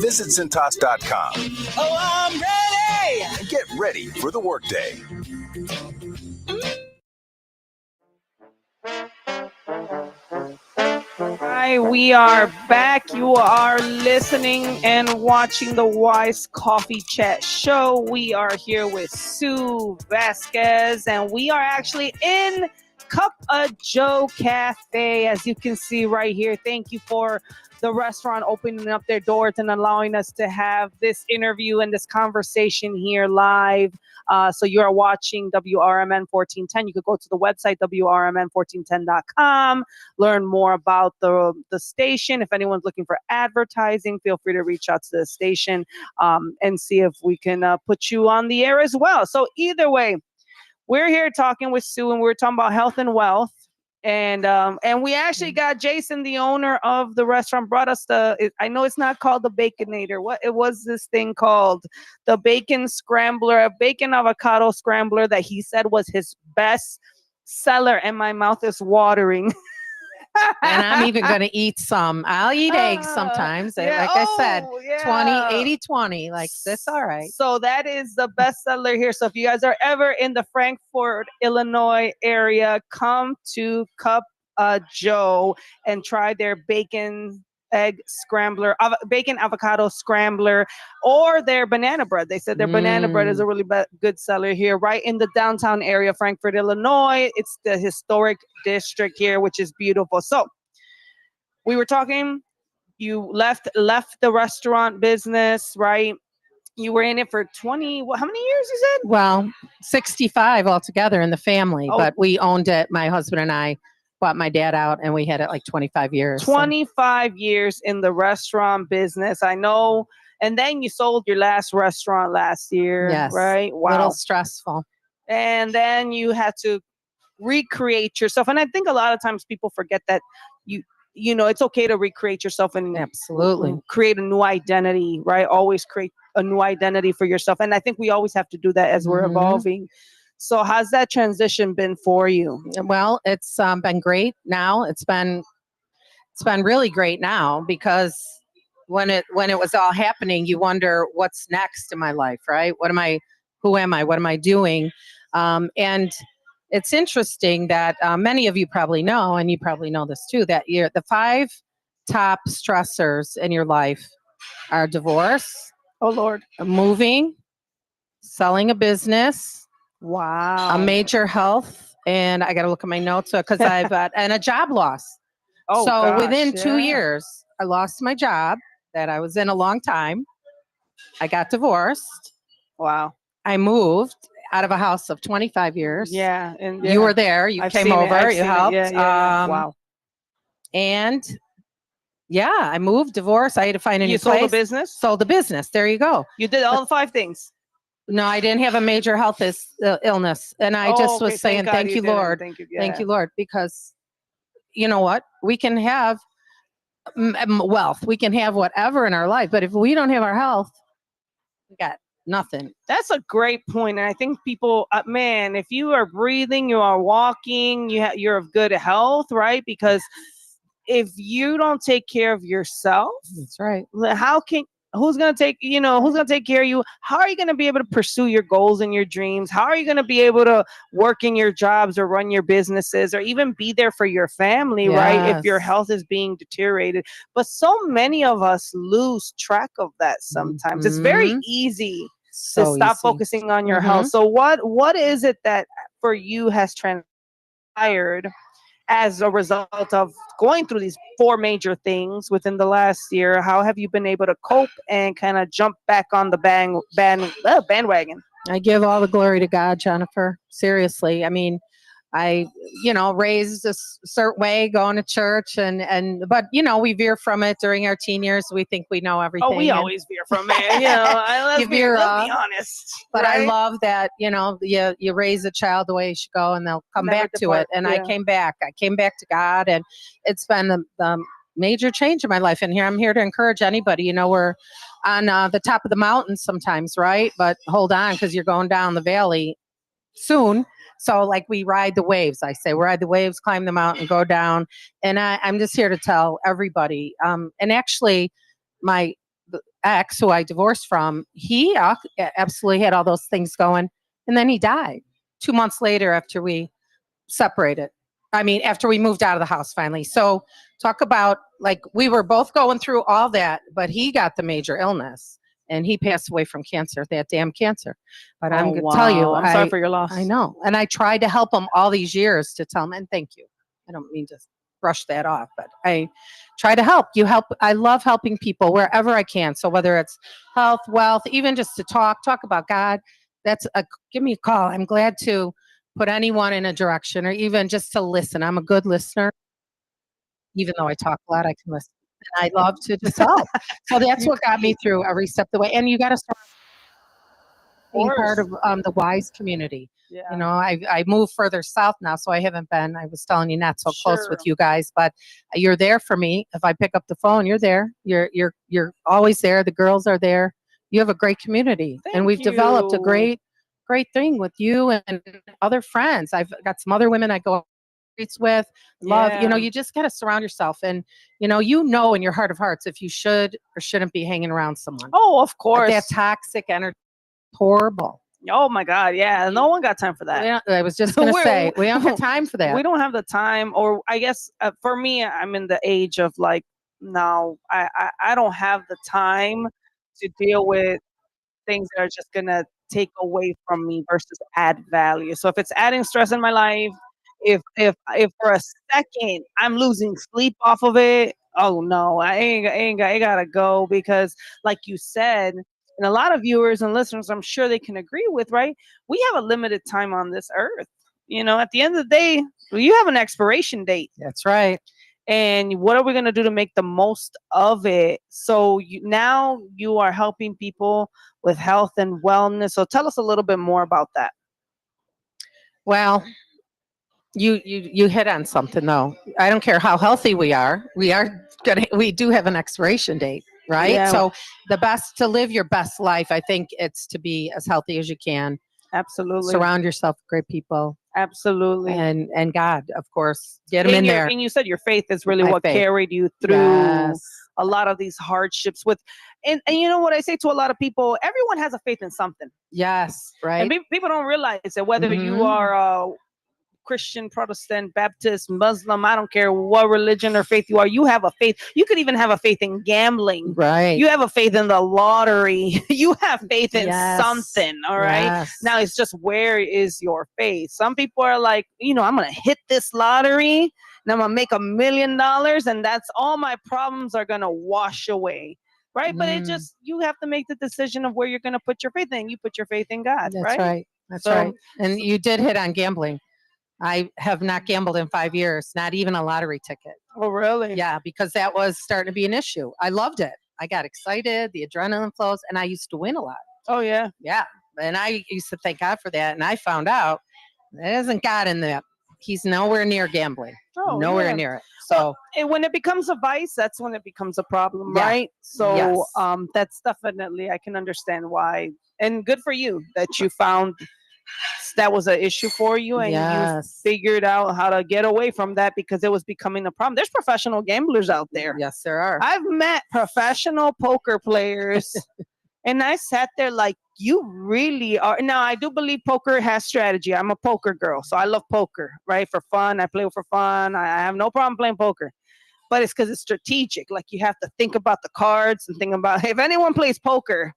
Visit Cintas.com. Oh, I'm ready! And get ready for the workday. right, we are back. You are listening and watching the Wise Coffee Chat Show. We are here with Sue Vazquez, and we are actually in Cup of Joe Cafe, as you can see right here. Thank you for the restaurant opening up their doors and allowing us to have this interview and this conversation here live. So you're watching WRMN 1410. You could go to the website, WRMN1410.com, learn more about the station. If anyone's looking for advertising, feel free to reach out to the station and see if we can put you on the air as well. So either way, we're here talking with Sue, and we're talking about health and wealth. And we actually got Jason, the owner of the restaurant, brought us I know it's not called the Baconator. What it was this thing called? The bacon scrambler, a bacon avocado scrambler that he said was his best seller, and my mouth is watering. And I'm even going to eat some. I'll eat eggs sometimes. Yeah. Like I said, Yeah. 80-20. Like, that's all right. So that is the best seller here. So if you guys are ever in the Frankfort, Illinois area, come to Cup Joe and try their bacon egg scrambler, bacon avocado scrambler, or their banana bread. They said their banana bread is a really good seller here, right in the downtown area, Frankfort, Illinois. It's the historic district here, which is beautiful. So we were talking, you left the restaurant business, right? You were in it for 20, how many years you said? Well, 65 altogether in the family, but we owned it. My husband and I bought my dad out, and we had it like 25 years. 25 years in the restaurant business. I know. And then you sold your last restaurant last year, Yes. right? Wow. A little stressful. And then you had to recreate yourself. And I think a lot of times people forget that you know, it's okay to recreate yourself and absolutely create a new identity, right? Always create a new identity for yourself. And I think we always have to do that as we're evolving. So how's that transition been for you? Well, it's been great now. It's been really great now, because when it was all happening, you wonder what's next in my life, right? Who am I? What am I doing? And it's interesting that many of you probably know, and you probably know this too, that the 5 top stressors in your life are divorce. Oh, Lord. Moving, selling a business. Wow. A major health, and I got to look at my notes because I've and a job loss. Oh, so gosh, within 2 yeah. years, I lost my job that I was in a long time. I got divorced. Wow. I moved out of a house of 25 years. Yeah. And you were there. You came over. You helped. Yeah. Wow. And yeah, I moved, divorced. I had to find a new place. You sold the business? Sold the business. There you go. You did all the 5 things. No, I didn't have a major health illness. And I just was saying, thank you, Lord. Thank you, Thank you, Lord. Because you know what? We can have wealth. We can have whatever in our life. But if we don't have our health, we got nothing. That's a great point. And I think people, man, if you are breathing, you are walking, you're of good health, right? Because if you don't take care of yourself, that's right. Who's going to take care of you? How are you going to be able to pursue your goals and your dreams? How are you going to be able to work in your jobs or run your businesses or even be there for your family, right? If your health is being deteriorated. But so many of us lose track of that sometimes. It's very easy to stop focusing on your health. So what is it that for you has transpired as a result of going through these 4 major things within the last year? How have you been able to cope and kind of jump back on the bandwagon? I give all the glory to God, Jennifer. Seriously. I mean, I, raised a certain way, going to church but we veer from it during our teen years. We think we know everything. Oh, we always veer from it. Let's be honest. But right? I love that, you raise a child the way you should go and they'll come back to it. And I came back to God, and it's been the major change in my life. And I'm here to encourage anybody. We're on the top of the mountain sometimes, right? But hold on, because you're going down the valley soon. So like we ride the waves, I say, ride the waves, climb the mountain, go down. And I'm just here to tell everybody. And actually my ex, who I divorced from, he absolutely had all those things going. And then he died 2 months later after we separated. I mean, after we moved out of the house finally. So talk about, like, we were both going through all that, but he got the major illness and he passed away from cancer, that damn cancer. But I'm going to tell you, I'm sorry for your loss. I know. And I tried to help him all these years to tell him, and thank you. I don't mean to brush that off, but I try to help. I love helping people wherever I can. So whether it's health, wealth, even just to talk about God, give me a call. I'm glad to put anyone in a direction, or even just to listen. I'm a good listener. Even though I talk a lot, I can listen. And I love to just help. So that's what got me through every step of the way. And you got to start being part of the WISE community. Yeah. You know, I moved further south now, so I haven't been, I was telling you, not so close with you guys, but you're there for me. If I pick up the phone, you're there. You're always there. The girls are there. You have a great community. And we've developed a great thing with you and other friends. I've got some other women I go streets with, love. Yeah. You just got to surround yourself, and in your heart of hearts if you should or shouldn't be hanging around someone. Oh, of course. That toxic energy, horrible. Oh my God, yeah. No one got time for that. Yeah, I was just going to say, we don't have time for that. We don't have the time, or I guess for me, I'm in the age of like, no, I don't have the time to deal with things that are just gonna take away from me versus add value. So if it's adding stress in my life, if for a second I'm losing sleep off of it, oh no, I gotta go, because like you said, and a lot of viewers and listeners, I'm sure they can agree with, right? We have a limited time on this earth. At the end of the day, you have an expiration date. That's right. And what are we going to do to make the most of it? So now you are helping people with health and wellness. So tell us a little bit more about that. Well, you hit on something though. I don't care how healthy we are. We do have an expiration date, right? Yeah. So the best to live your best life, I think it's to be as healthy as you can. Absolutely. Surround yourself with great people. Absolutely. And God, of course, get them in there. And you said your faith is really what carried you through a lot of these hardships and you know what I say to a lot of people, everyone has a faith in something. Yes, right. And people don't realize that whether you are Christian, Protestant, Baptist, Muslim, I don't care what religion or faith you are, you have a faith. You could even have a faith in gambling. Right. You have a faith in the lottery. You have faith in something. All right. Yes. Now it's just, where is your faith? Some people are like, I'm going to hit this lottery and I'm going to make $1 million and that's all my problems are going to wash away. Right. But it just, you have to make the decision of where you're going to put your faith in. You put your faith in God. That's right. That's right. And you did hit on gambling. I have not gambled in 5 years, not even a lottery ticket. Oh, really? Yeah, because that was starting to be an issue. I loved it. I got excited, the adrenaline flows, and I used to win a lot. Oh, yeah. Yeah. And I used to thank God for that. And I found out there isn't God in that. He's nowhere near gambling. Nowhere near it. So when it becomes a vice, that's when it becomes a problem, Yeah. right? So Yes. That's definitely, I can understand why. And good for you that you found that was an issue for you and you figured out how to get away from that, because it was becoming a problem. There's professional gamblers out there. Yes, there are. I've met professional poker players and I sat there like, you really are. Now, I do believe poker has strategy. I'm a poker girl, so I love poker, right? For fun. I play for fun. I have no problem playing poker. But it's because it's strategic. Like, you have to think about the cards and think about, if anyone plays poker,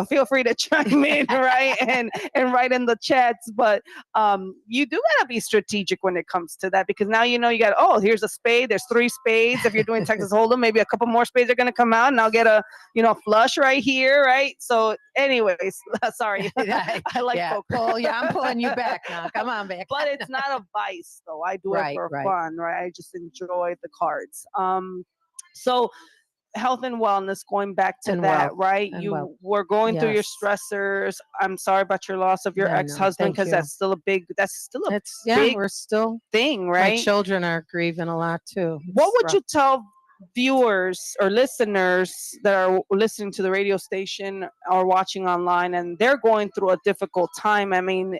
feel free to chime in, right? And write in the chats. But you do gotta be strategic when it comes to that, because now you got, here's a spade. There's 3 spades. If you're doing Texas Hold'em, maybe a couple more spades are gonna come out, and I'll get a flush right here, right? So, anyways, sorry, I like poker. I'm pulling you back now. Come on back. But it's not a vice, though. I do it for fun, right? I just enjoy the cards. So. Health and wellness, going back to that, right? You were going through your stressors. I'm sorry about your loss of your ex-husband, because that's still a big we're still thing, right? My children are grieving a lot too. What would you tell viewers or listeners that are listening to the radio station or watching online and they're going through a difficult time? I mean,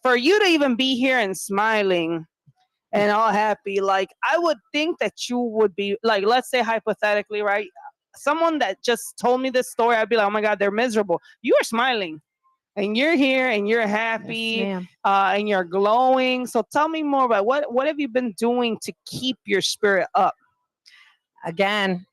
for you to even be here and smiling and all happy, like, I would think that you would be like, let's say hypothetically, right? Someone that just told me this story, I'd be like, oh my God, they're miserable. You are smiling. And you're here and you're happy, Yes, and you're glowing. So tell me more about what have you been doing to keep your spirit up? Again,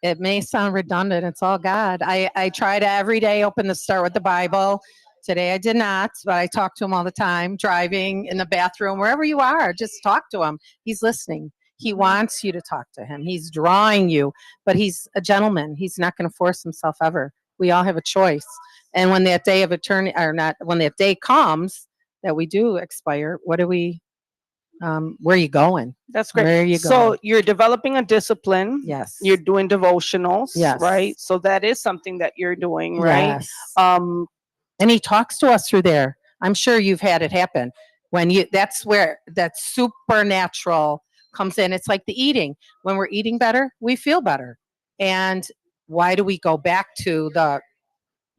it may sound redundant. It's all God. I try to every day start with the Bible. Today I did not, but I talk to him all the time, driving, in the bathroom, wherever you are, just talk to him. He's listening. He wants you to talk to him. He's drawing you, but he's a gentleman. He's not going to force himself ever. We all have a choice. And when that day of eternity, or not, when that day comes that we do expire, what do we, where are you going? That's great. Where are you So going? you're developing a discipline. Yes. You're doing devotionals. Yes. Right. So that is something that you're doing, right? Yes. And he talks to us through there. I'm sure you've had it happen that's where that supernatural comes in. It's like the eating. When we're eating better, we feel better. And why do we go back to the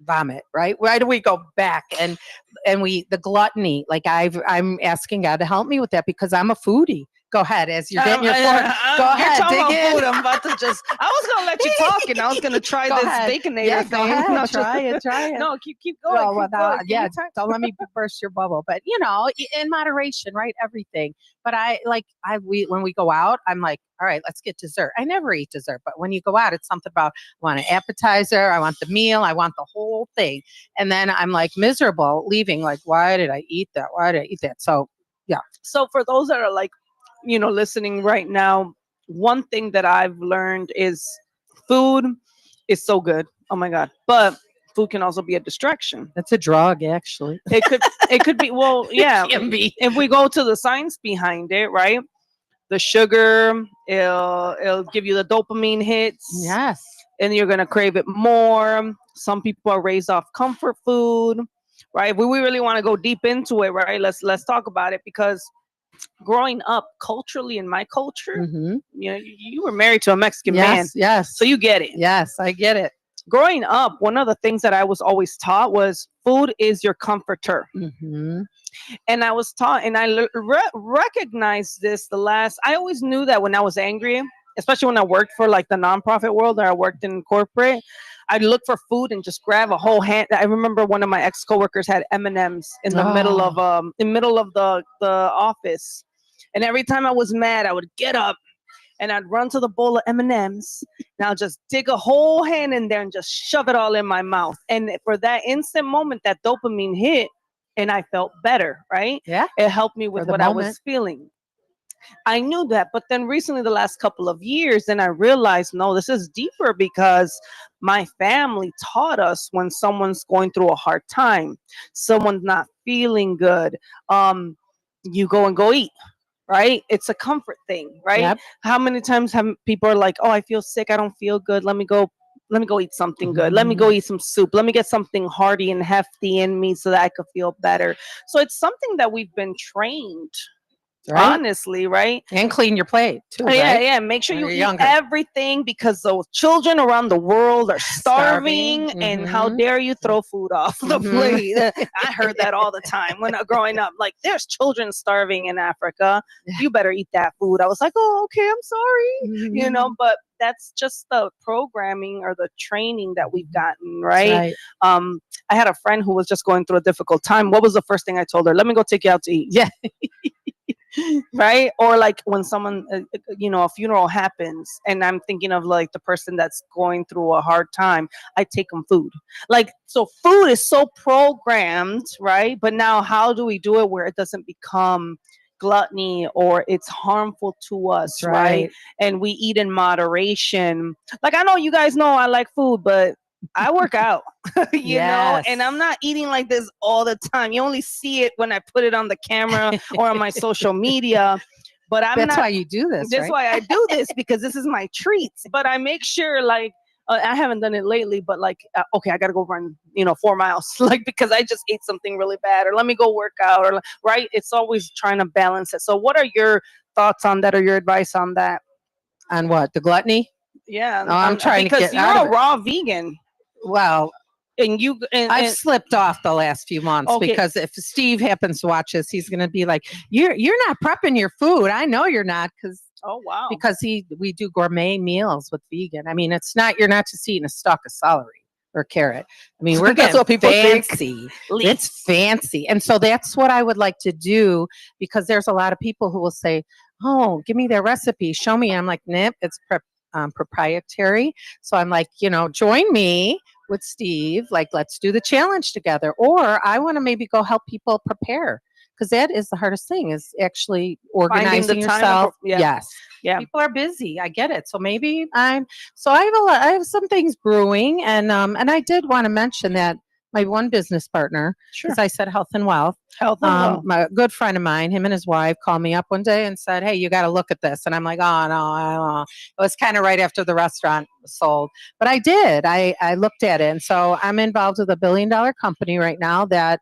vomit, right? Why do we go back and the gluttony? Like I'm asking God to help me with that because I'm a foodie. Go ahead, as you're getting your fork. Go ahead, talking dig about in. food. I'm about to I was gonna let you talk, and I was gonna try Go this ahead. Baconator Yeah, thing. go ahead. No, Try it. No, keep going. Well, keep going. Give yeah, me time. don't let me burst your bubble. But in moderation, right? Everything. But when we go out, I'm like, all right, let's get dessert. I never eat dessert, but when you go out, it's something about I want an appetizer, I want the meal, I want the whole thing, and then I'm like miserable leaving. Like, why did I eat that? Why did I eat that? So, yeah. So for those that are like, listening right now, one thing that I've learned is food is so good. Oh my God. But food can also be a distraction. That's a drug, actually. It could be, well, yeah. Can be. If we go to the science behind it, right? The sugar, it'll give you the dopamine hits. Yes. And you're gonna crave it more. Some people are raised off comfort food, right? If we really want to go deep into it, right? Let's talk about it, because growing up culturally in my culture, you were married to a Mexican man. Yes. So you get it. Yes, I get it. Growing up, one of the things that I was always taught was food is your comforter. And I was taught, and I recognized this I always knew that when I was angry, especially when I worked for like the nonprofit world, or I worked in corporate, I'd look for food and just grab a whole hand. I remember one of my ex-coworkers had M&Ms in the middle of the office. And every time I was mad, I would get up and I'd run to the bowl of M&Ms, and I'll just dig a whole hand in there and just shove it all in my mouth. And for that instant moment, that dopamine hit, and I felt better, right? Yeah. It helped me with what I was moment. feeling. I knew that, but then recently, the last couple of years, then I realized, no, this is deeper, because my family taught us when someone's going through a hard time, someone's not feeling good, you go eat. Right? It's a comfort thing, right? Yep. How many times have people are like, oh, I feel sick, I don't feel good, let me go eat something good. Let me go eat some soup. Let me get something hearty and hefty in me so that I could feel better. So it's something that we've been trained, Right? honestly, right? And clean your plate too. Yeah, right? yeah. Make sure When you you're eat younger. everything, because the children around the world are starving. And how dare you throw food off the plate? I heard that all the time when I was growing up. Like, there's children starving in Africa. You better eat that food. I was like, oh, okay, I'm sorry. But that's just the programming or the training that we've gotten, right? I had a friend who was just going through a difficult time. What was the first thing I told her? Let me go take you out to eat. Yeah. Right? Or like when someone, a funeral happens, and I'm thinking of like the person that's going through a hard time, I take them food. Like, so food is so programmed, right? But now how do we do it where it doesn't become gluttony or it's harmful to us, That's right. And we eat in moderation. Like, I know you guys know I like food, but I work out, you know, and I'm not eating like this all the time. You only see it when I put it on the camera or on my social media. But That's why you do this. That's right? why I do this, because this is my treats. But I make sure, like, I haven't done it lately, but like, okay, I got to go run, 4 miles, like, because I just ate something really bad, or let me go work out, or right. It's always trying to balance it. So what are your thoughts on that, or your advice on that? On what? The gluttony? Yeah. No, I'm trying to because get out you're of a raw vegan. Well, And you, I've slipped off the last few months, Okay. because if Steve happens to watch this, he's going to be like, "You're not prepping your food." I know you're not, oh wow, because we do gourmet meals with vegan. I mean, you're not just eating a stalk of celery. or carrot. I mean, we're That's getting what people think. fancy. Leaf. It's fancy. And so that's what I would like to do, because there's a lot of people who will say, oh, give me their recipe. Show me. I'm like, nope, it's proprietary. So I'm like, join me with Steve. Like, let's do the challenge together. Or I want to maybe go help people prepare, because that is the hardest thing, is actually organizing the time yourself. yeah. Yes. Yeah. People are busy. I get it. So maybe I have some things brewing, and I did want to mention that my one business partner, because I said health and wealth. My good friend of mine, him and his wife called me up one day and said, hey, you got to look at this. And I'm like, oh, no, I don't know. It was kind of right after the restaurant was sold. But I did. I looked at it. And so I'm involved with a $1 billion company right now that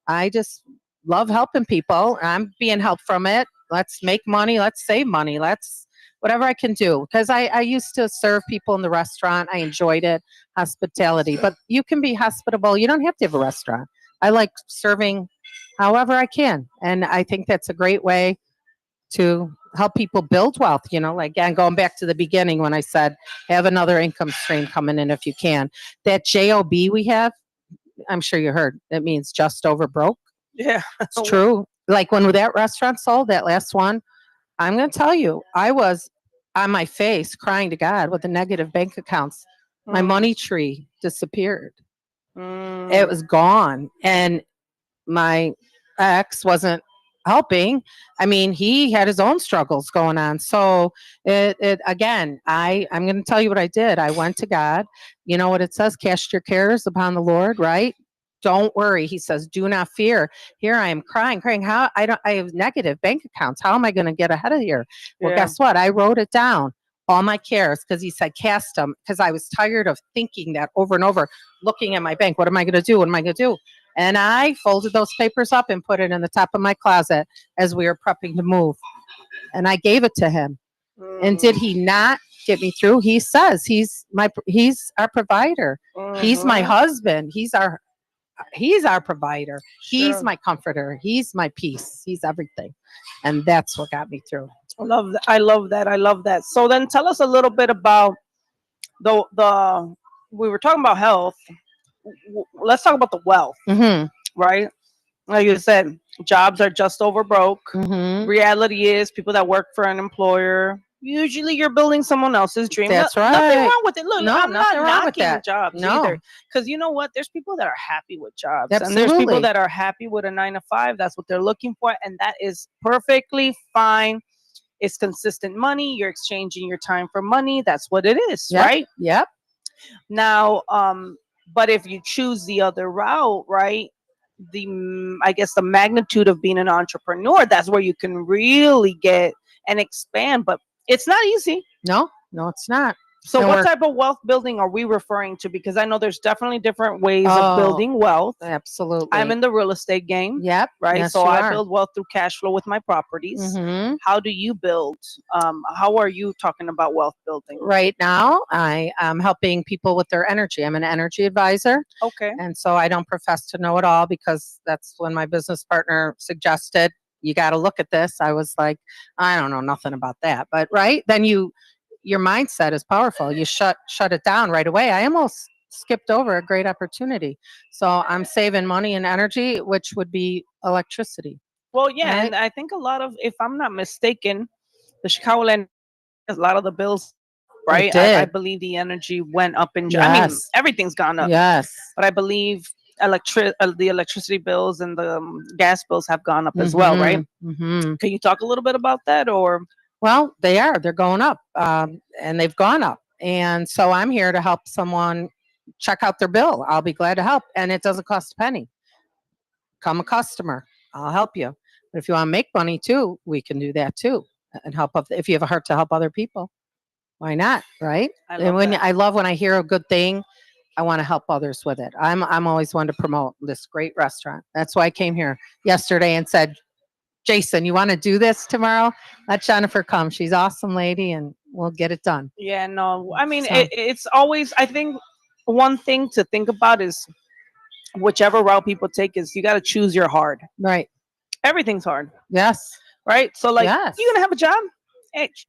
I just love helping people. I'm being helped from it. Let's make money. Let's save money. Let's whatever I can do. Because I used to serve people in the restaurant. I enjoyed it, hospitality. But you can be hospitable. You don't have to have a restaurant. I like serving however I can. And I think that's a great way to help people build wealth. Like, again, going back to the beginning when I said, have another income stream coming in if you can. That JOB we have, I'm sure you heard, it means just over broke. Yeah. It's true. Like when that restaurant sold, that last one, I'm going to tell you, I was on my face crying to God with the negative bank accounts. My money tree disappeared. It was gone. And my ex wasn't helping. I mean, he had his own struggles going on. So again, I'm going to tell you what I did. I went to God. You know what it says? Cast your cares upon the Lord, right? Don't worry. He says, do not fear. Here I am crying. How I have negative bank accounts. How am I going to get ahead of here? Well, guess what? I wrote it down, all my cares, because he said, cast them, because I was tired of thinking that over and over, looking at my bank. What am I going to do? What am I going to do? And I folded those papers up and put it in the top of my closet as we were prepping to move. And I gave it to him. And did he not get me through? He says he's our provider. He's my husband. He's our provider. He's my comforter. He's my peace. He's everything. And that's what got me through. I love that. So then tell us a little bit about the we were talking about health. Let's talk about the wealth, right? Like you said, jobs are just over broke. Reality is people that work for an employer, usually you're building someone else's dream. That's right. Nothing wrong with it. Look, No, I'm not nothing wrong with knocking that. jobs No. either. Because you know what? There's people that are happy with jobs. And Absolutely. there's people that are happy with a 9-to-5. That's what they're looking for. And that is perfectly fine. It's consistent money. You're exchanging your time for money. That's what it is, right? Yep. Now, but if you choose the other route, right? I guess the magnitude of being an entrepreneur, that's where you can really get and expand. But it's not easy. No, it's not. So what type of wealth building are we referring to? Because I know there's definitely different ways of building wealth. Absolutely. I'm in the real estate game. Yep. Right. Yes, So you I are. build wealth through cash flow with my properties. How do you build? How are you talking about wealth building? Right now, I am helping people with their energy. I'm an energy advisor. Okay. And so I don't profess to know it all, because that's when my business partner suggested, you got to look at this. I was like, I don't know nothing about that. But right then your mindset is powerful. You shut it down right away. I almost skipped over a great opportunity. So I'm saving money and energy, which would be electricity. Well, yeah, Right? and I think a lot of, if I'm not mistaken, the Chicagoland, a lot of the bills, right? I did. believe the energy went up in. I mean, Yes. everything's gone up. Yes. But I believe the electricity bills and the gas bills have gone up as well, right? Can you talk a little bit about that, or? Well, they're going up, and they've gone up. And so I'm here to help someone check out their bill. I'll be glad to help. And it doesn't cost a penny. Come a customer. I'll help you. But if you want to make money too, we can do that too. And help if you have a heart to help other people, why not? Right? I love when I hear a good thing, I want to help others with it. I'm always one to promote this great restaurant. That's why I came here yesterday and said, Jason, you want to do this tomorrow? Let Jennifer come. She's an awesome lady, and we'll get it done. Yeah, no. I mean, it's always, I think one thing to think about is whichever route people take is you got to choose your hard. Right. Everything's hard. Yes. Right? So like, Yes. you're going to have a job.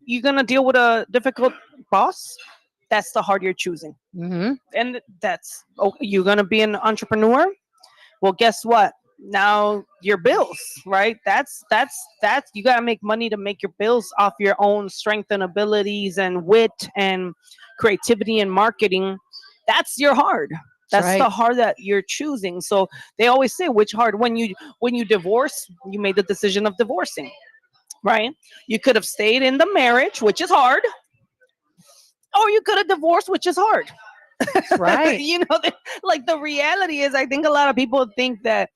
You're going to deal with a difficult boss. that's the hard you're choosing. Mm-hmm. And that's, you're going to be an entrepreneur. Well, guess what? Now your bills, right? That's you got to make money to make your bills off your own strength and abilities and wit and creativity and marketing. That's your hard. That's the hard that you're choosing. So they always say, which hard? When you divorce, you made the decision of divorcing, right? You could have stayed in the marriage, which is hard, or you could have divorced, which is hard. Right. Like the reality is, I think a lot of people think that,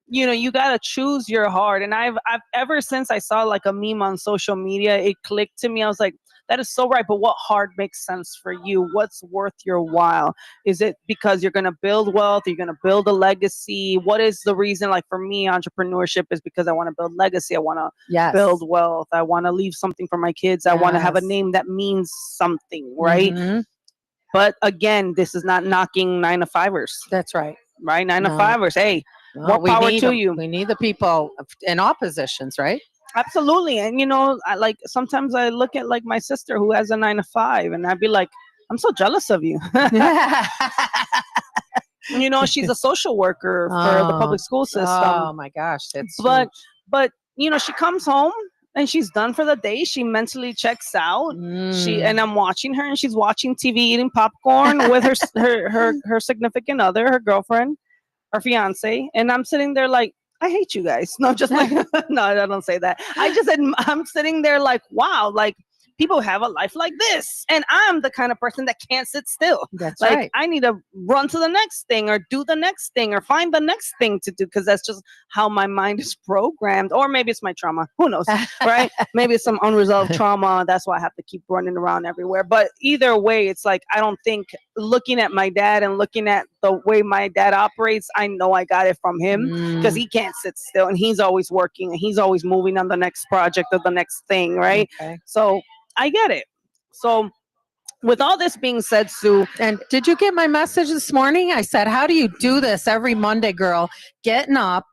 you got to choose your heart. And I've ever since I saw like a meme on social media, it clicked to me. I was like, that is so right. But what heart makes sense for you? What's worth your while? Is it because you're going to build wealth? You're going to build a legacy? What is the reason? Like for me, entrepreneurship is because I want to build legacy. I want to build wealth. I want to leave something for my kids. I want to have a name that means something, right? Mm-hmm. But again, this is not knocking 9-to-5ers. That's right. Right? 9-to-5ers. Hey, more we power need to them. you. We need the people in all positions, right? Absolutely. And I like sometimes I look at like my sister who has a 9-to-5 and I'd be like, I'm so jealous of you. She's a social worker for the public school system. Oh my gosh, that's but she comes home and she's done for the day. She mentally checks out. And I'm watching her and she's watching TV, eating popcorn with her significant other, her girlfriend, her fiance, and I'm sitting there like, I hate you guys. No, just like, no, I don't say that. I just said, I'm sitting there like, wow, like people have a life like this. And I'm the kind of person that can't sit still. That's like, right. I need to run to the next thing or do the next thing or find the next thing to do because that's just how my mind is programmed. Or maybe it's my trauma. Who knows, right? Maybe it's some unresolved trauma. That's why I have to keep running around everywhere. But either way, it's like, I don't think looking at my dad and looking at the way my dad operates, I know I got it from him because he can't sit still and he's always working and he's always moving on the next project or the next thing, right? Okay. So I get it. So with all this being said, Sue. And did you get my message this morning? I said, how do you do this every Monday, girl? Getting up.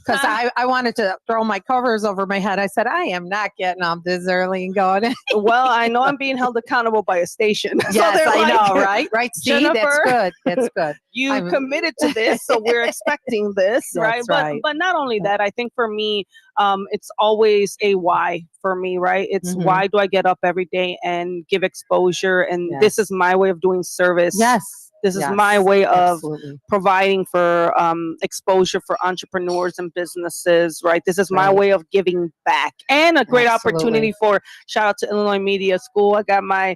Because I wanted to throw my covers over my head. I said, I am not getting up this early and going. Well, I know I'm being held accountable by a station. Yes, I know, right? Right. See, Jennifer, that's good. That's good. You committed to this, so we're expecting this, right? Right. But not only that, I think for me, it's always a why for me, right? It's why do I get up every day and give exposure? And this is my way of doing service. Yes. This is my way of providing for exposure for entrepreneurs and businesses, right? This is my way of giving back and a great opportunity for shout out to Illinois Media School. I got my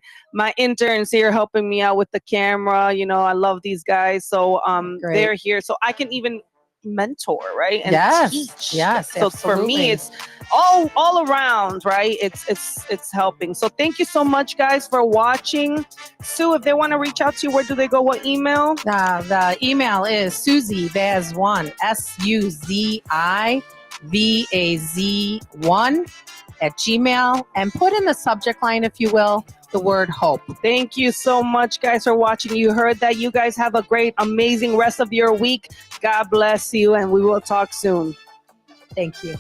interns here helping me out with the camera. I love these guys. So they're here. So I can even mentor, right? And teach. Yes. So for me, it's all around, right? It's helping. So thank you so much, guys, for watching. Sue, if they want to reach out to you, where do they go? What email? The email is SuzieVaz1, SuzivAZ1 @gmail, and put in the subject line, if you will, the word hope. Thank you so much, guys, for watching. You heard that. You guys have a great, amazing rest of your week. God bless you, and we will talk soon. Thank you.